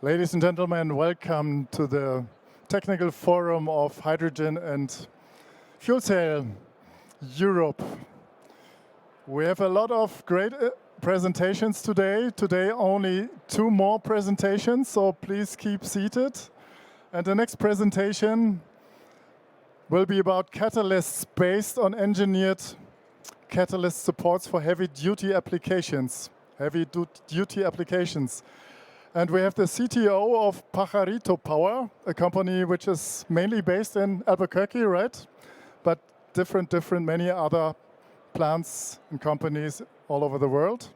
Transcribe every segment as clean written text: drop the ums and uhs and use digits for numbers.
Ladies and gentlemen, welcome to the Technical Forum of Hydrogen and Fuel Cell Europe. We have a lot of great presentations today. Today only 2 more presentations, so please keep seated. And the next presentation will be about catalysts based on engineered catalyst supports for heavy-duty applications. And we have the CTO of Pajarito Power, a company which is mainly based in Albuquerque, right? But different many other plants and companies all over the world.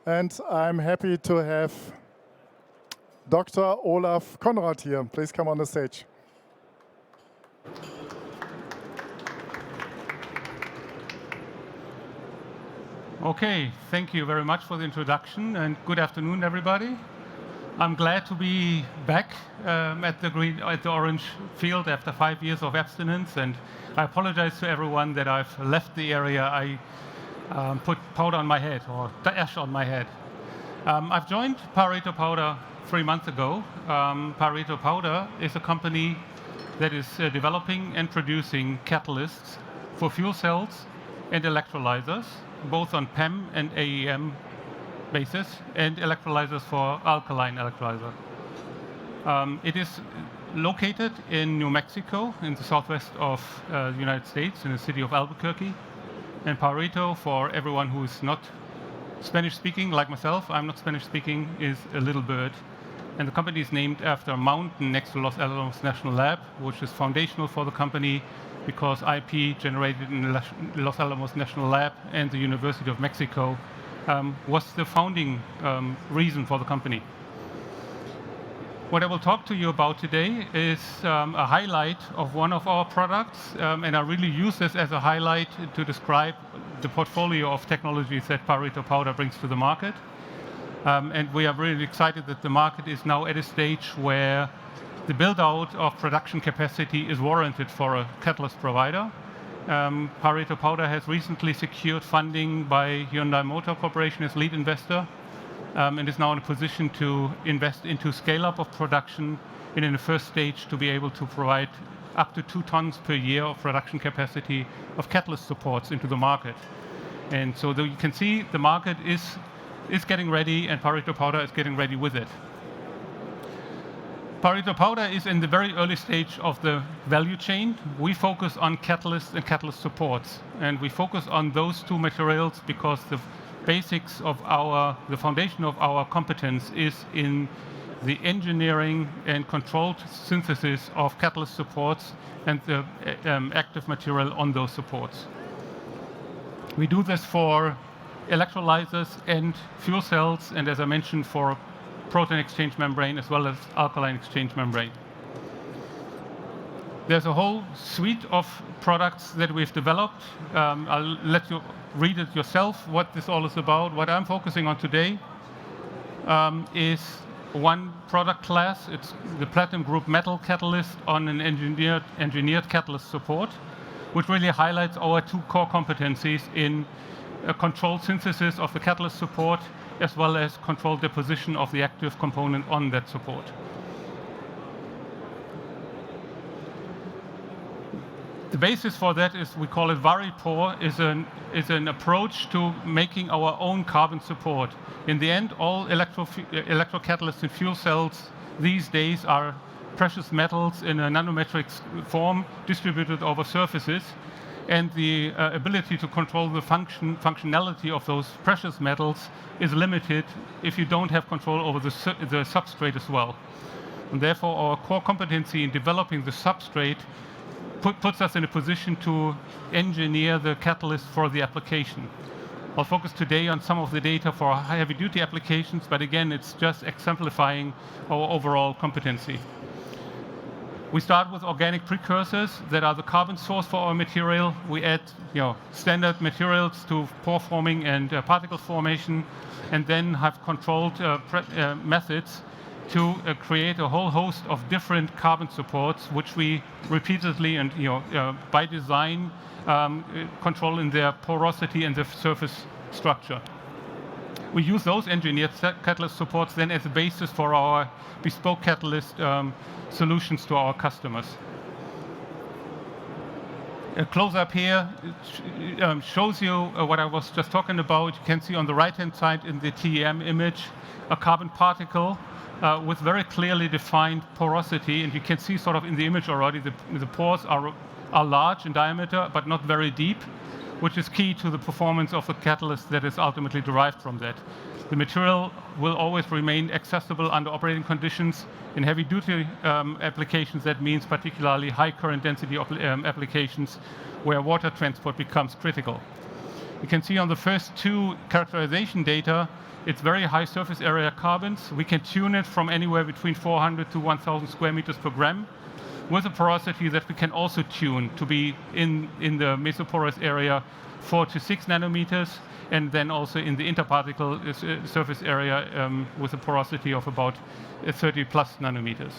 And I'm happy to have Dr. Olaf Conrad here. Please come on the stage. Okay, thank you very much for the introduction, and good afternoon, everybody. I'm glad to be back at the orange field after 5 years of abstinence, and I apologize to everyone that I've left the area. I put powder on my head, or ash on my head. I've joined Pajarito Powder 3 months ago. Pajarito Powder is a company that is developing and producing catalysts for fuel cells and electrolyzers, both on PEM and AEM basis, and electrolyzers for alkaline electrolyzer. It is located in New Mexico, in the southwest of the United States, in the city of Albuquerque. And Pajarito, for everyone who is not Spanish-speaking, like myself, I'm not Spanish-speaking, is a little bird. And the company is named after a mountain next to Los Alamos National Lab, which is foundational for the company because IP generated in the Los Alamos National Lab and the University of Mexico was the founding reason for the company. What I will talk to you about today is a highlight of one of our products, and I really use this as a highlight to describe the portfolio of technologies that Pajarito Powder brings to the market. And we are really excited that the market is now at a stage where the build-out of production capacity is warranted for a catalyst provider. Pajarito Powder has recently secured funding by Hyundai Motor Corporation as lead investor, and is now in a position to invest into scale-up of production, and in the first stage to be able to provide up to 2 tons per year of production capacity of catalyst supports into the market. And so you can see the market is getting ready, and Pajarito Powder is getting ready with it. Pajarito Powder is in the very early stage of the value chain. We focus on catalysts and catalyst supports, and we focus on those 2 materials because the basics of the foundation of our competence is in the engineering and controlled synthesis of catalyst supports and the active material on those supports. We do this for electrolyzers and fuel cells, and as I mentioned, for proton exchange membrane as well as alkaline exchange membrane. There's a whole suite of products that we've developed. I'll let you read it yourself, what this all is about. What I'm focusing on today is one product class. It's the Platinum Group Metal Catalyst on an engineered catalyst support, which really highlights our 2 core competencies in a controlled synthesis of the catalyst support, as well as controlled deposition of the active component on that support. The basis for that is, we call it VariPore, is an approach to making our own carbon support. In the end, all electrocatalysts in fuel cells these days are precious metals in a nanometric form distributed over surfaces. And the ability to control the functionality of those precious metals is limited if you don't have control over the substrate as well. And therefore, our core competency in developing the substrate puts us in a position to engineer the catalyst for the application. I'll focus today on some of the data for heavy-duty applications, but again, it's just exemplifying our overall competency. We start with organic precursors that are the carbon source for our material. We add standard materials to pore forming and particle formation, and then have controlled methods to create a whole host of different carbon supports, which we repeatedly and by design control in their porosity and their surface structure. We use those engineered catalyst supports then as a basis for our bespoke catalyst solutions to our customers. A close-up here shows you what I was just talking about. You can see on the right-hand side in the TEM image a carbon particle with very clearly defined porosity. And you can see sort of in the image already the pores are large in diameter, but not very deep, which is key to the performance of the catalyst that is ultimately derived from that. The material will always remain accessible under operating conditions. In heavy-duty applications, that means particularly high current density applications where water transport becomes critical. You can see on the first two characterization data, it's very high surface area carbons. We can tune it from anywhere between 400 to 1,000 square meters per gram, with a porosity that we can also tune to be in the mesoporous area 4 to 6 nanometers, and then also in the interparticle surface area with a porosity of about 30 plus nanometers.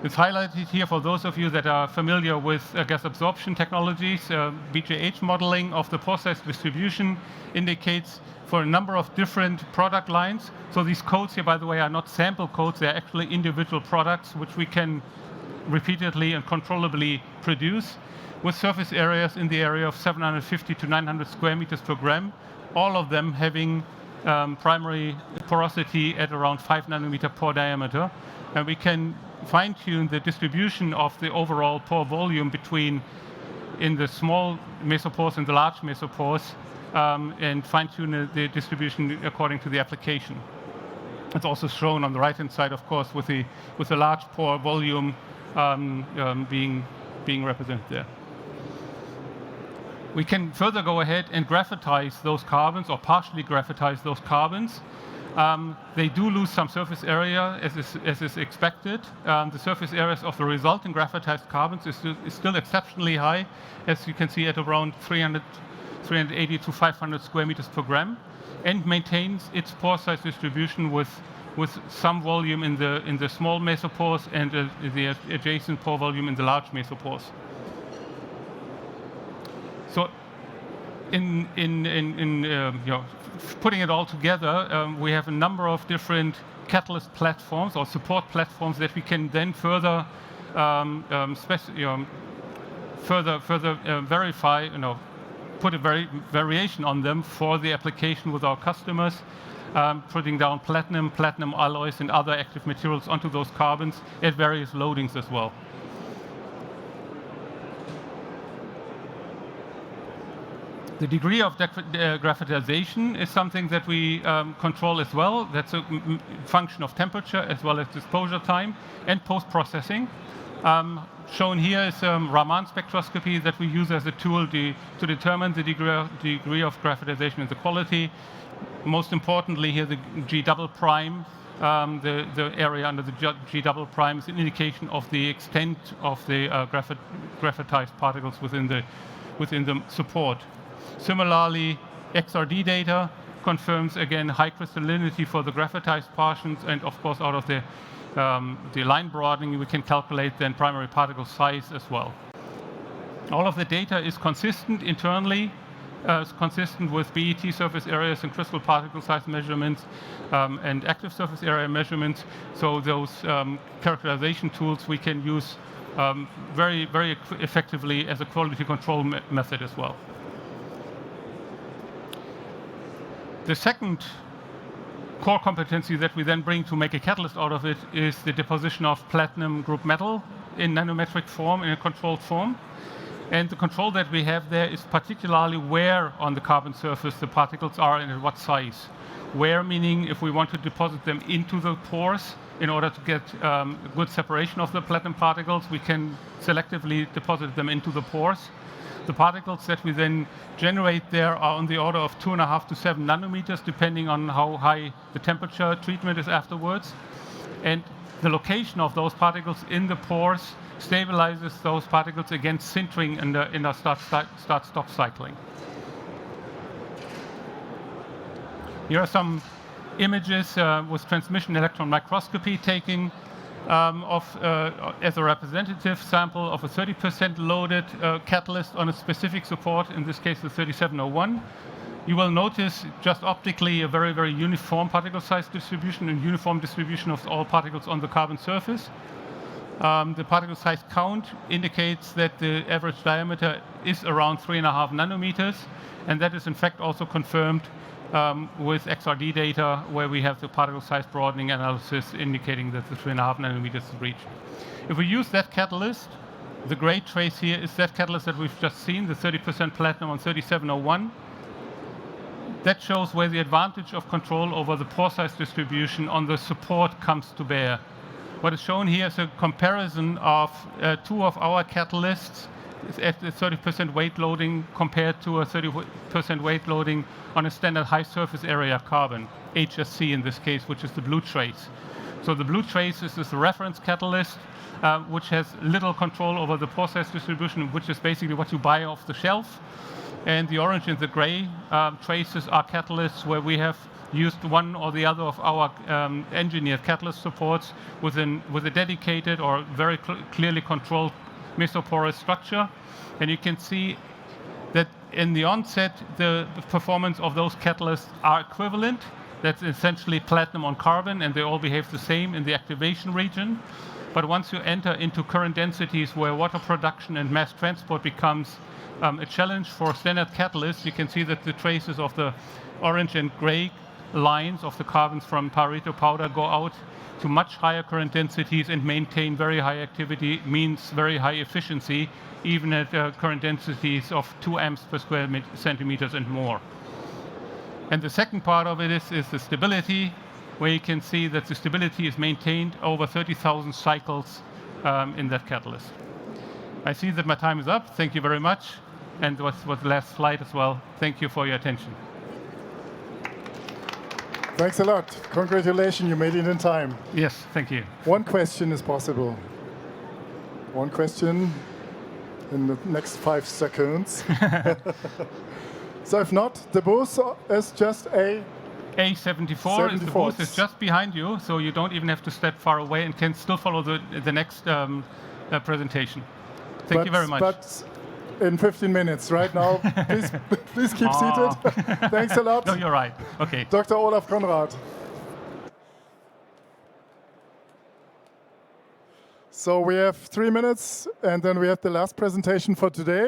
It's highlighted here for those of you that are familiar with gas absorption technologies. BJH modeling of the pore size distribution indicates for a number of different product lines. So these codes here, by the way, are not sample codes. They're actually individual products which we can repeatedly and controllably produce with surface areas in the area of 750 to 900 square meters per gram, all of them having primary porosity at around 5 nanometer pore diameter. And we can fine-tune the distribution of the overall pore volume between in the small mesopores and the large mesopores, and fine-tune the distribution according to the application. It's also shown on the right-hand side, of course, with the large pore volume being represented there. We can further go ahead and graphitize those carbons, or partially graphitize those carbons. They do lose some surface area, as is expected. The surface areas of the resulting graphitized carbons is still exceptionally high, as you can see at around 380 to 500 square meters per gram, and maintains its pore size distribution with some volume in the small mesopores and the adjacent pore volume in the large mesopores. So, in putting it all together, we have a number of different catalyst platforms or support platforms that we can then further verify, put a variation on them for the application with our customers, putting down platinum alloys, and other active materials onto those carbons at various loadings as well. The degree of graphitization is something that we control as well. That's a function of temperature as well as disclosure time and post-processing. Shown here is Raman spectroscopy that we use as a tool to determine the degree of graphitization and the quality. Most importantly here, the G double prime, the area under the G double prime is an indication of the extent of the graphitized particles within the support. Similarly, XRD data confirms, again, high crystallinity for the graphitized portions, and of course, out of the line broadening, we can calculate then primary particle size as well. All of the data is consistent internally, consistent with BET surface areas and crystal particle size measurements and active surface area measurements. So those characterization tools we can use very effectively as a quality control method as well. The second core competency that we then bring to make a catalyst out of it is the deposition of platinum group metal in nanometric form, in a controlled form. And the control that we have there is particularly where on the carbon surface the particles are and at what size. Where meaning if we want to deposit them into the pores in order to get good separation of the platinum particles, we can selectively deposit them into the pores. The particles that we then generate there are on the order of 2.5 to 7 nanometers, depending on how high the temperature treatment is afterwards. And the location of those particles in the pores stabilizes those particles against sintering in the start-stop cycling. Here are some images with transmission electron microscopy taking as a representative sample of a 30% loaded catalyst on a specific support, in this case the 3701. You will notice just optically a very, very uniform particle size distribution and uniform distribution of all particles on the carbon surface. The particle size count indicates that the average diameter is around 3.5 nanometers, and that is in fact also confirmed with XRD data, where we have the particle size broadening analysis indicating that the 3.5 nanometers is reached. If we use that catalyst, the gray trace here is that catalyst that we've just seen, the 30% platinum on 3701. That shows where the advantage of control over the pore size distribution on the support comes to bear. What is shown here is a comparison of two of our catalysts at the 30% weight loading compared to a 30% weight loading on a standard high surface area carbon, HSC in this case, which is the blue trace. So the blue trace is this reference catalyst, which has little control over the pore size distribution, which is basically what you buy off the shelf. And the orange and the gray traces are catalysts where we have used one or the other of our engineered catalyst supports with a dedicated or very clearly controlled mesoporous structure. And you can see that in the onset, the performance of those catalysts are equivalent. That's essentially platinum on carbon, and they all behave the same in the activation region. But once you enter into current densities where water production and mass transport becomes a challenge for standard catalysts, you can see that the traces of the orange and gray lines of the carbons from Pajarito powder go out to much higher current densities and maintain very high activity, means very high efficiency, even at current densities of 2 amps per square centimeters and more. And the second part of it is the stability, where you can see that the stability is maintained over 30,000 cycles in that catalyst. I see that my time is up. Thank you very much. And was the last slide as well. Thank you for your attention. Thanks a lot. Congratulations, you made it in time. Yes, thank you. One question is possible. One question in the next 5 seconds. So if not, the booth is just A74 is the booth. It's just behind you, so you don't even have to step far away and can still follow the next presentation. Thank you very much. But in 15 minutes, right now, please keep seated. Thanks a lot. No, you're right. Okay. Dr. Olaf Conrad. So we have 3 minutes, and then we have the last presentation for today.